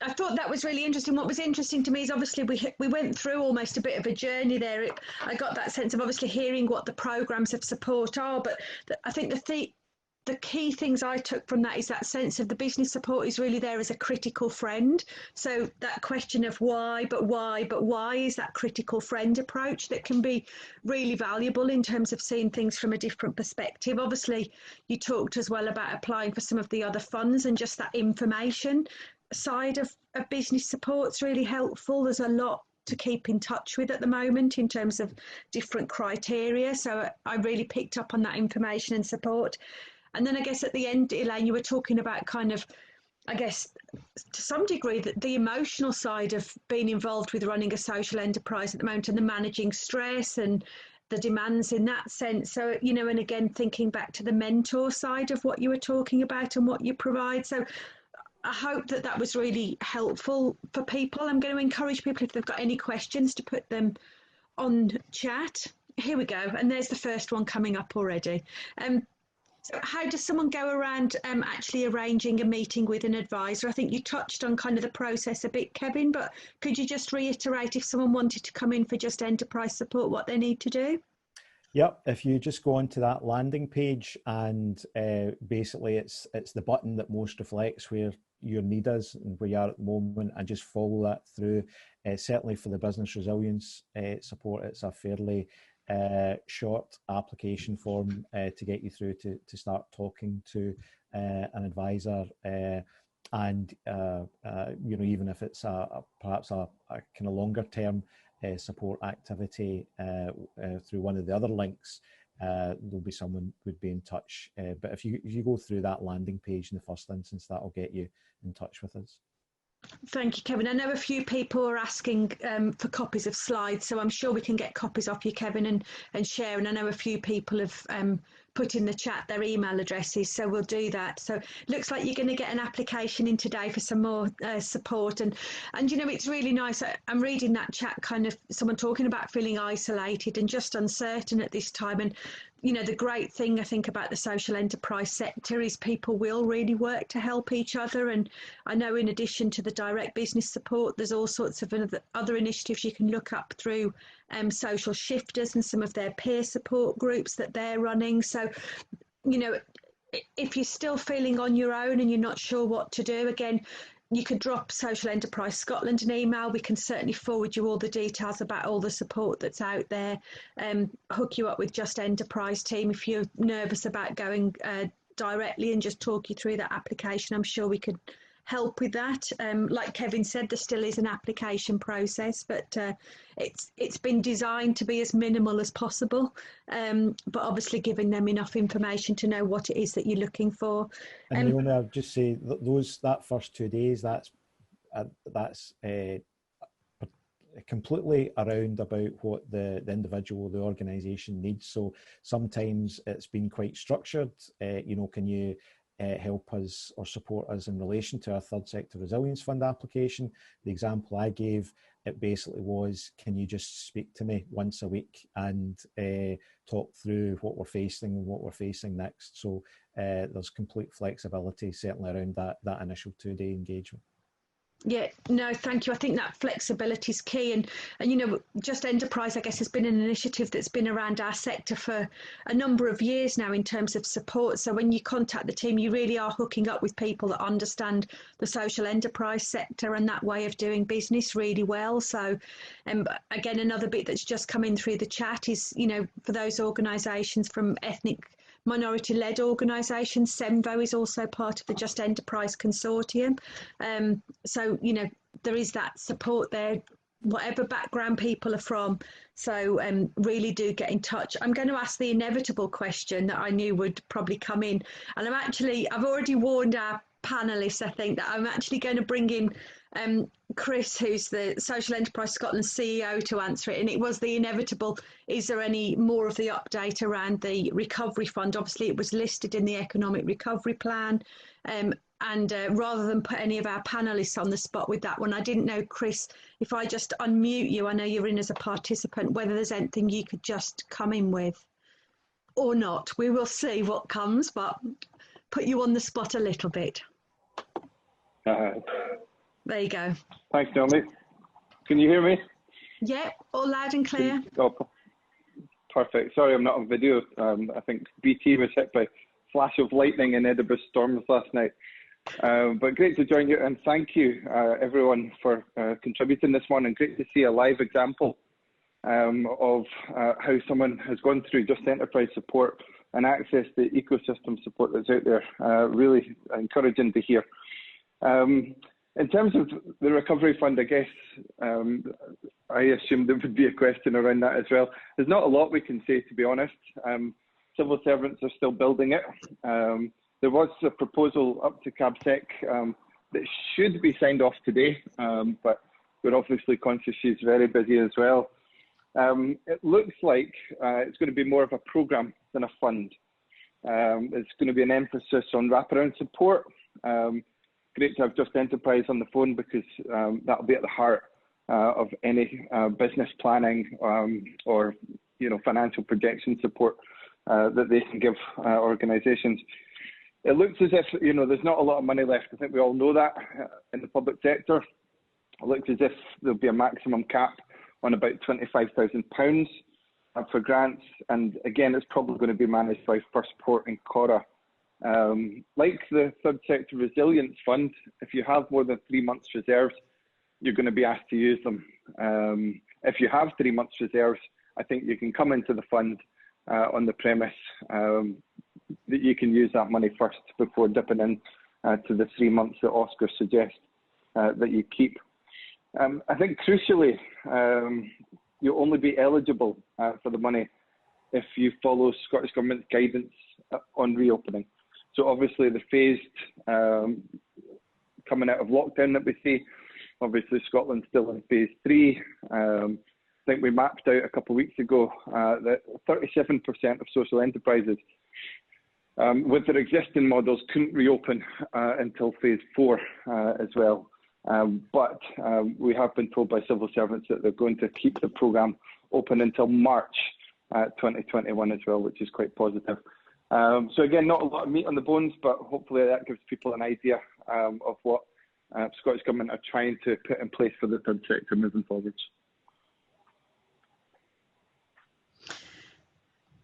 I thought that was really interesting. What was interesting to me is obviously we went through almost a bit of a journey there. I got that sense of obviously hearing what the programmes of support are, but I think the key things I took from that is that sense of the business support is really there as a critical friend. So that question of why is that critical friend approach that can be really valuable in terms of seeing things from a different perspective. Obviously, you talked as well about applying for some of the other funds, and just that information side of business support's really helpful. There's a lot to keep in touch with at the moment in terms of different criteria. So I really picked up on that information and support. And then I guess at the end, Elaine, you were talking about kind of, I guess, to some degree, that the emotional side of being involved with running a social enterprise at the moment, and the managing stress and the demands in that sense. So, you know, and again, thinking back to the mentor side of what you were talking about and what you provide. So I hope that that was really helpful for people. I'm going to encourage people, if they've got any questions, to put them on chat. Here we go. And there's the first one coming up already. So how does someone go around actually arranging a meeting with an advisor? I think you touched on kind of the process a bit, Kevin, but could you just reiterate, if someone wanted to come in for Just Enterprise support, what they need to do? Yep, if you just go onto that landing page, and basically it's the button that most reflects where your need is and where you are at the moment, and just follow that through. Certainly for the business resilience support, it's a fairly short application form to get you through to start talking to an advisor, and you know, even if it's perhaps a kind of longer term support activity through one of the other links, there'll be someone would be in touch. But if you go through that landing page in the first instance, that'll get you in touch with us. Thank you, Kevin. I know a few people are asking for copies of slides, so I'm sure we can get copies off you, Kevin, and share. And I know a few people have put in the chat their email addresses, so we'll do that. So looks like you're going to get an application in today for some more support, and you know, it's really nice. I'm reading that chat, kind of someone talking about feeling isolated and just uncertain at this time. And you know, the great thing I think about the social enterprise sector is people will really work to help each other. And I know in addition to the direct business support, there's all sorts of other initiatives you can look up through social shifters and some of their peer support groups that they're running. So, you know, if you're still feeling on your own and you're not sure what to do, again, you could drop Social Enterprise Scotland an email. We can certainly forward you all the details about all the support that's out there, hook you up with Just Enterprise team if you're nervous about going directly, and just talk you through that application. I'm sure we could help with that. Like Kevin said, there still is an application process, but it's been designed to be as minimal as possible, but obviously giving them enough information to know what it is that you're looking for. And Naomi, I'll just say that first 2 days, that's completely around about what the individual, the organisation needs. So sometimes it's been quite structured. You know, can you help us or support us in relation to our third sector resilience fund application? The example I gave, it basically was, can you just speak to me once a week and talk through what we're facing and what we're facing next. So there's complete flexibility certainly around that initial 2-day engagement. Yeah, no, thank you. I think that flexibility is key. And you know, Just Enterprise, I guess, has been an initiative that's been around our sector for a number of years now in terms of support. So when you contact the team, you really are hooking up with people that understand the social enterprise sector and that way of doing business really well. So again, another bit that's just come in through the chat is, you know, for those organisations from ethnic minority-led organisations, SEMVO is also part of the Just Enterprise Consortium. So, you know, there is that support there, whatever background people are from. So really do get in touch. I'm going to ask the inevitable question that I knew would probably come in. And I've already warned our panellists, I think, that I'm actually going to bring in Chris, who's the Social Enterprise Scotland CEO, to answer it. And it was the inevitable, is there any more of the update around the recovery fund? Obviously, it was listed in the economic recovery plan. And rather than put any of our panellists on the spot with that one, I didn't know, Chris, if I just unmute you, I know you're in as a participant, whether there's anything you could just come in with or not. We will see what comes, but put you on the spot a little bit. There you go. Thanks, Naomi. Can you hear me? Yeah, all loud and clear. Oh, perfect. Sorry, I'm not on video. I think BT was hit by flash of lightning in Edinburgh storms last night. But great to join you, and thank you everyone for contributing this morning. Great to see a live example of how someone has gone through Just Enterprise support and access the ecosystem support that's out there. Really encouraging to hear. In terms of the recovery fund, I guess I assumed there would be a question around that as well. There's not a lot we can say, to be honest. Civil servants are still building it. There was a proposal up to CABSEC that should be signed off today, but we're obviously conscious she's very busy as well. It looks like it's going to be more of a programme than a fund. It's going to be an emphasis on wraparound support. Great to have Just Enterprise on the phone, because that'll be at the heart of any business planning or financial projection support that they can give organisations. It looks as if there's not a lot of money left. I think we all know that in the public sector. It looks as if there'll be a maximum cap on about £25,000 for grants, and again, it's probably going to be managed by First Port and Cora. Like the Third Sector Resilience Fund, if you have more than 3 months reserves, you're going to be asked to use them. If you have 3 months reserves, I think you can come into the fund on the premise that you can use that money first before dipping in to the 3 months that Oscar suggests that you keep. I think crucially, you'll only be eligible for the money if you follow Scottish Government guidance on reopening. So obviously the phased coming out of lockdown that we see, obviously Scotland's still in phase 3. think we mapped out a couple of weeks ago that 37% of social enterprises with their existing models couldn't reopen until phase 4 as well. But we have been told by civil servants that they're going to keep the programme open until March 2021 as well, which is quite positive. So again, not a lot of meat on the bones, but hopefully that gives people an idea of what Scottish Government are trying to put in place for the third sector moving forwards.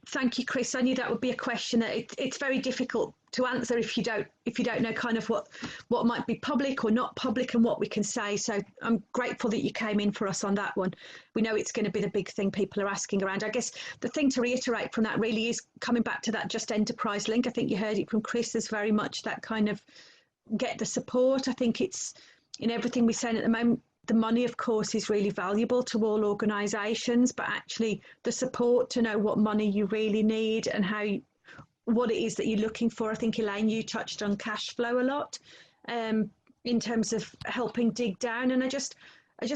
Thank you, Chris. I knew that would be a question that it's very difficult to answer if you don't know kind of what might be public or not public and what we can say. So I'm grateful that you came in for us on that one. We know it's going to be the big thing people are asking around. I guess the thing to reiterate from that really is coming back to that Just Enterprise link. I think you heard it from Chris. There's very much that kind of get the support. I think it's in everything we're saying at the moment. The money, of course, is really valuable to all organisations, but actually the support to know what money you really need and what it is that you're looking for. I think, Elaine, you touched on cash flow a lot in terms of helping dig down. And I just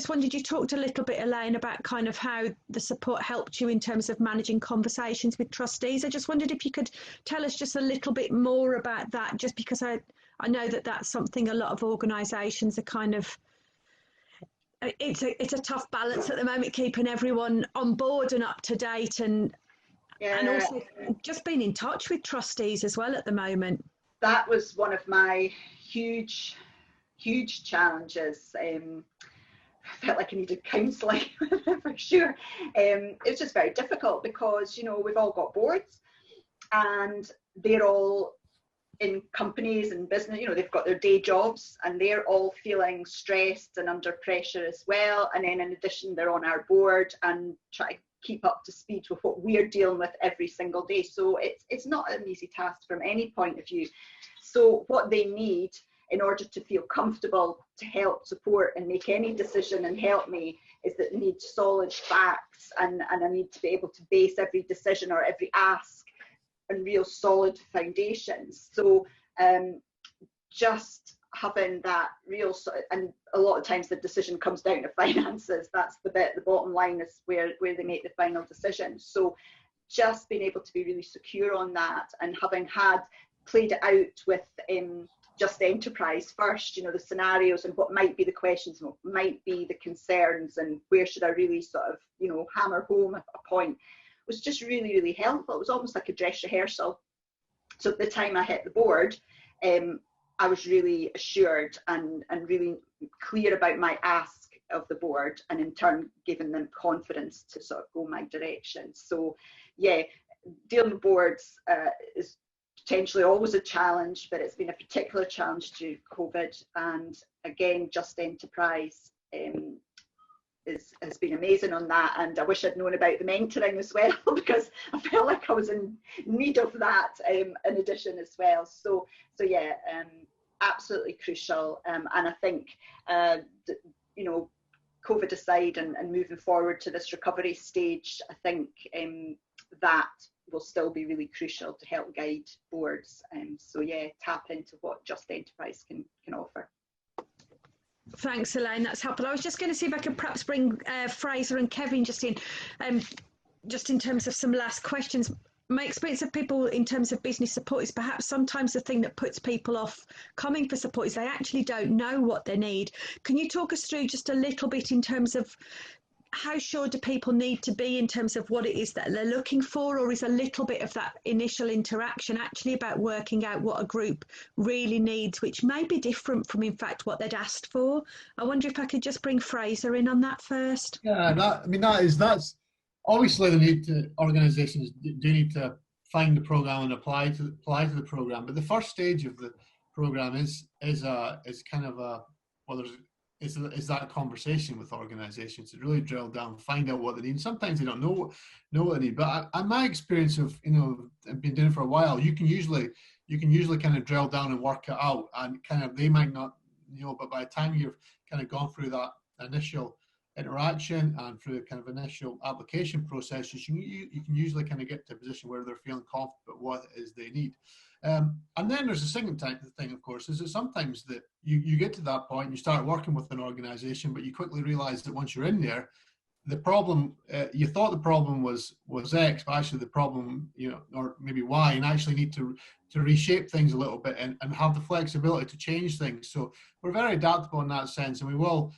wondered, you talked a little bit, Elaine, about kind of how the support helped you in terms of managing conversations with trustees. I just wondered if you could tell us just a little bit more about that, just because I know that that's something a lot of organisations are kind of, it's a tough balance at the moment, keeping everyone on board and up to date, and also just being in touch with trustees as well at the moment. That was one of my huge challenges. I felt like I needed counselling for sure. It's just very difficult because, you know, we've all got boards and they're all in companies and business, you know, they've got their day jobs and they're all feeling stressed and under pressure as well. And then in addition, they're on our board and try to keep up to speed with what we're dealing with every single day. So it's not an easy task from any point of view. So what they need in order to feel comfortable to help, support and make any decision and help me is that they need solid facts, and I need to be able to base every decision or every ask and real solid foundations. So just having that real, and a lot of times the decision comes down to finances. That's the bit, the bottom line is where they make the final decision. So just being able to be really secure on that, and having played it out with Just Enterprise first, you know, the scenarios and what might be the questions, what might be the concerns, and where should I really sort of, you know, hammer home a point, was just really, really helpful. It was almost like a dress rehearsal. So at the time I hit the board, I was really assured and really clear about my ask of the board, and in turn giving them confidence to sort of go my direction. So yeah, dealing with boards is potentially always a challenge, but it's been a particular challenge due to COVID. And again, Just Enterprise has been amazing on that, and I wish I'd known about the mentoring as well because I felt like I was in need of that in addition as well. So yeah, absolutely crucial. And I think you know, COVID aside and moving forward to this recovery stage, I think that will still be really crucial to help guide boards. So yeah, tap into what Just Enterprise can offer. Thanks, Elaine, that's helpful. I was just going to see if I could perhaps bring Fraser and Kevin just in terms of some last questions. My experience of people in terms of business support is perhaps sometimes the thing that puts people off coming for support is they actually don't know what they need. Can you talk us through just a little bit in terms of how sure do people need to be in terms of what it is that they're looking for, or is a little bit of that initial interaction actually about working out what a group really needs, which may be different from in fact what they'd asked for? I wonder if I could just bring Fraser in on that first. Yeah, that's obviously organisations do need to find the programme and apply to the programme, but the first stage of the programme is kind of is that conversation with organisations to really drill down, find out what they need. Sometimes they don't know what they need, but in my experience of, you know, I've been doing it for a while, you can usually kind of drill down and work it out, and kind of they might not, you know, but by the time you've kind of gone through that initial interaction and through the kind of initial application processes, you can usually kind of get to a position where they're feeling confident what it is they need. And then there's a second type of thing, of course, is that sometimes that you get to that point and you start working with an organisation, but you quickly realise that once you're in there, the problem, you thought the problem was X, but actually the problem, or maybe Y, and actually need to reshape things a little bit and have the flexibility to change things. So we're very adaptable in that sense, and we will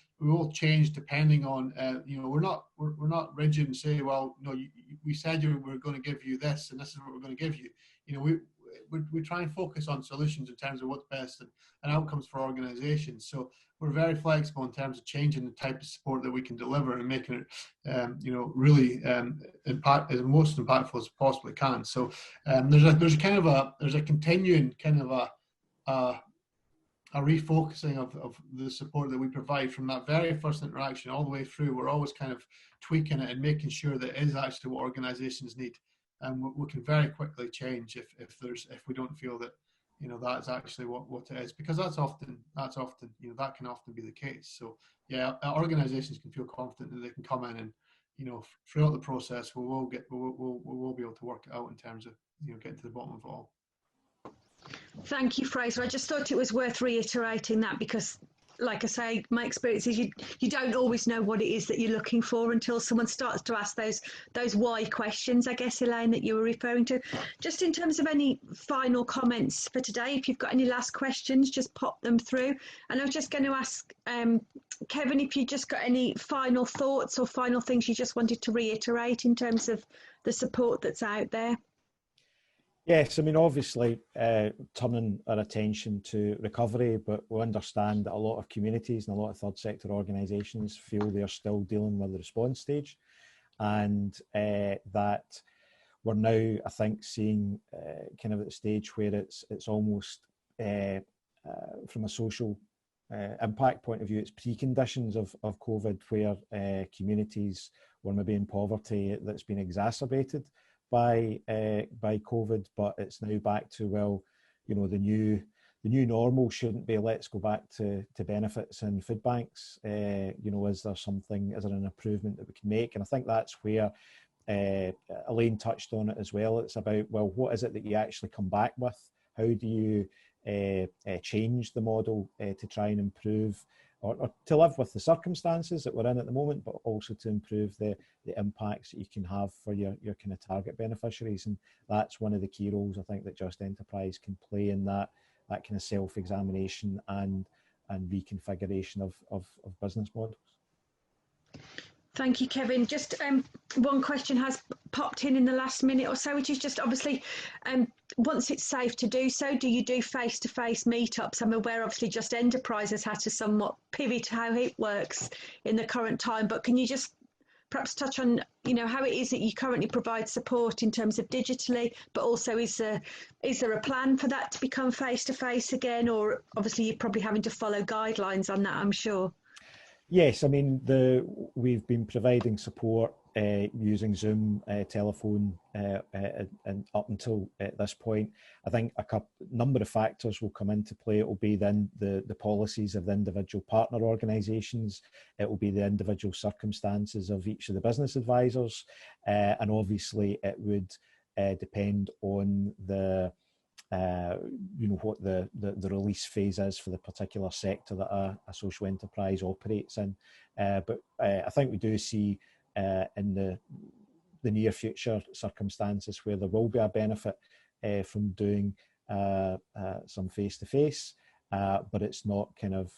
change depending on, we're not rigid and say, well, no, we said we're going to give you this, and this is what we're going to give you. We try and focus on solutions in terms of what's best and outcomes for organizations. So we're very flexible in terms of changing the type of support that we can deliver and making it, really as most impactful as possibly can. So there's a continuing kind of a refocusing of the support that we provide from that very first interaction all the way through. We're always kind of tweaking it and making sure that it is actually what organizations need. And we can very quickly change if we don't feel that that's actually what it is, because that can often be the case. So yeah, organizations can feel confident that they can come in and throughout the process we will be able to work it out in terms of getting to the bottom of it all. Thank you, Fraser. I just thought it was worth reiterating that, because like I say, my experience is you don't always know what it is that you're looking for until someone starts to ask those why questions, I guess, Elaine, that you were referring to. Just in terms of any final comments for today, if you've got any last questions, just pop them through. And I was just going to ask Kevin, if you just got any final thoughts or final things you just wanted to reiterate in terms of the support that's out there. Yes, I mean, obviously turning our attention to recovery, but we understand that a lot of communities and a lot of third sector organisations feel they're still dealing with the response stage, and that we're now, I think, seeing kind of at the stage where it's almost from a social impact point of view, it's preconditions of COVID, where communities were maybe in poverty that's been exacerbated by COVID, but it's now back to, well, the new normal shouldn't be let's go back to benefits and food banks. Is there an improvement that we can make? And I think that's where Elaine touched on it as well. It's about, well, what is it that you actually come back with? How do you change the model to try and improve or to live with the circumstances that we're in at the moment, but also to improve the impacts that you can have for your kind of target beneficiaries. And that's one of the key roles I think that Just Enterprise can play in that kind of self-examination and reconfiguration of business models. Thank you, Kevin. Just one question has popped in the last minute or so, which is just obviously, once it's safe to do so, do you do face-to-face meetups? I'm aware obviously Just Enterprise has had to somewhat pivot how it works in the current time, but can you just perhaps touch on, how it is that you currently provide support in terms of digitally, but also is there a plan for that to become face-to-face again, or obviously you're probably having to follow guidelines on that, I'm sure? Yes, I mean, we've been providing support using Zoom, telephone, and up until this point. I think a number of factors will come into play. It will be then the policies of the individual partner organisations. It will be the individual circumstances of each of the business advisors, and obviously it would depend on what the release phase is for the particular sector that a social enterprise operates in. But I think we do see in the near future circumstances where there will be a benefit from doing some face-to-face, but it's not kind of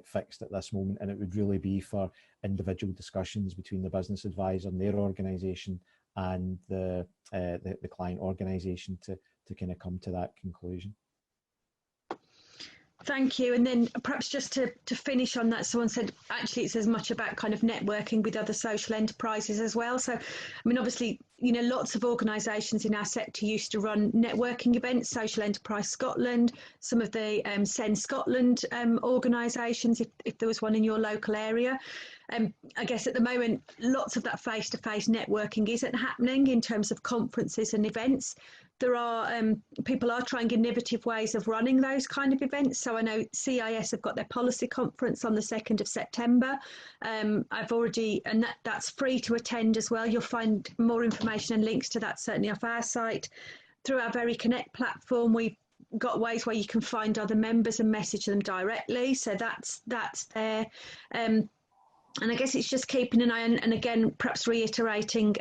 fixed at this moment, and it would really be for individual discussions between the business advisor and their organisation and the client organisation to kind of come to that conclusion. Thank you. And then perhaps just to finish on that, someone said actually it's as much about kind of networking with other social enterprises as well. So, I mean, obviously, lots of organisations in our sector used to run networking events, Social Enterprise Scotland, some of the Send Scotland organisations, if there was one in your local area. I guess at the moment, lots of that face-to-face networking isn't happening in terms of conferences and events. There are people are trying innovative ways of running those kind of events. So I know CEIS have got their policy conference on the 2nd of September. That's free to attend as well. You'll find more information and links to that certainly off our site. Through our Very Connect platform, we've got ways where you can find other members and message them directly. So that's there. And I guess it's just keeping an eye on, and again, perhaps reiterating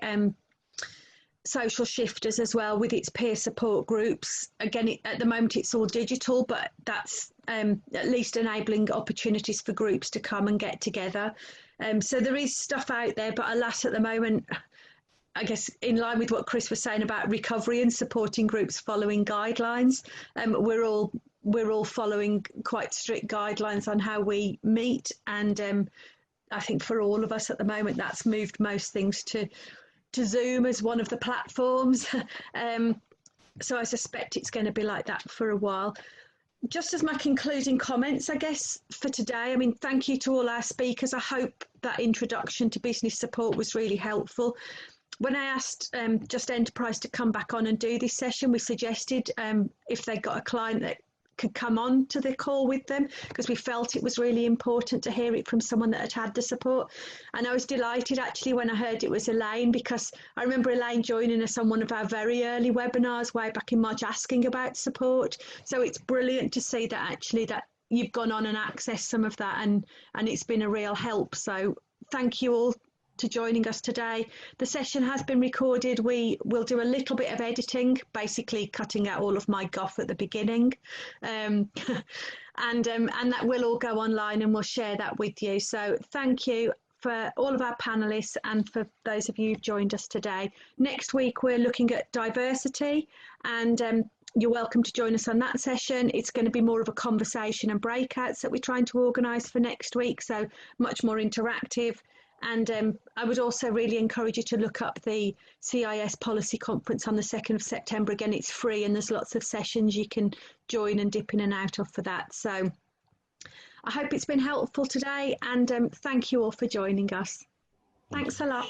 social shifters as well with its peer support groups. Again, at the moment it's all digital, but that's at least enabling opportunities for groups to come and get together. So there is stuff out there, but alas, at the moment, I guess in line with what Chris was saying about recovery and supporting groups following guidelines, we're all following quite strict guidelines on how we meet, and I think for all of us at the moment, that's moved most things to Zoom as one of the platforms. So I suspect it's going to be like that for a while. Just as my concluding comments, I guess, for today, I mean, thank you to all our speakers. I hope that introduction to business support was really helpful. When I asked Just Enterprise to come back on and do this session, we suggested if they got a client that could come on to the call with them, because we felt it was really important to hear it from someone that had the support. And I was delighted actually when I heard it was Elaine, because I remember Elaine joining us on one of our very early webinars way back in March asking about support. So it's brilliant to see that actually that you've gone on and accessed some of that, and it's been a real help. So thank you all to joining us today. The session has been recorded. We will do a little bit of editing, basically cutting out all of my guff at the beginning, and that will all go online, and we'll share that with you. So thank you for all of our panelists and for those of you who've joined us today. Next week we're looking at diversity, and you're welcome to join us on that session. It's going to be more of a conversation and breakouts that we're trying to organise for next week, so much more interactive. And I would also really encourage you to look up the CEIS Policy Conference on the 2nd of September. Again, it's free and there's lots of sessions you can join and dip in and out of for that. So I hope it's been helpful today, and thank you all for joining us. Thanks a lot.